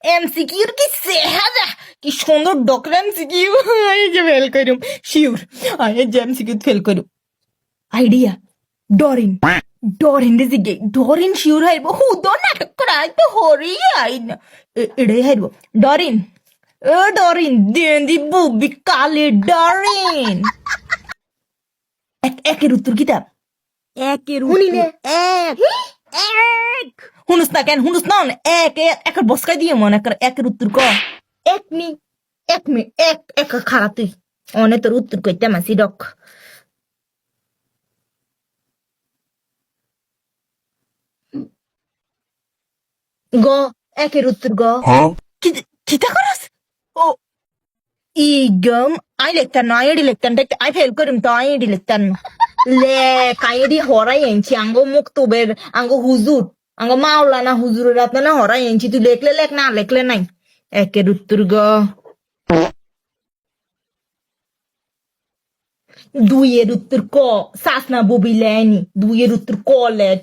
এমসিকিউর কি সেহাজা কি সুন্দর ডক্টর এমসিকিউ এই যে ফেল করুম শিওর এই যে এমসিকিউ ফেল করুম আইডিয়া ডরিন ডরিন রে জিগে ডরিন শিওর হাইব হুদ নাটক করা তো হরি আই না এড়ে হাইব ডরিন ও ডরিন দেন্দি বুবি কালে ডরিন একের উত্তর কিতাব একের শুনি নে এক এক শুনুস না কেন শুনুস না একের বসকাই দিয়ে মনে কর একের উত্তর ক এক মি এক খারাপ তুই অনে তোর উত্তর কইতে মাসি ডক গ একের উত্তর গ কিতা করস ও ইগম আই লেখতান না আইডি লেখতান দেখতে আই ফেল করিম তো আইডি লেখতান লে কাইডি হরাই এনছি আঙ্গো মুক্তবের আঙ্গো হুজুর আঙ্গো মাওলানা হুজুরের আপনার হরাই এনছি তুই লেখলে লেখ না লেখলে নাই একের উত্তর গ দুইয়ের উত্তর ক সাসনা ববি লেনি দুইয়ের উত্তর ক লেখ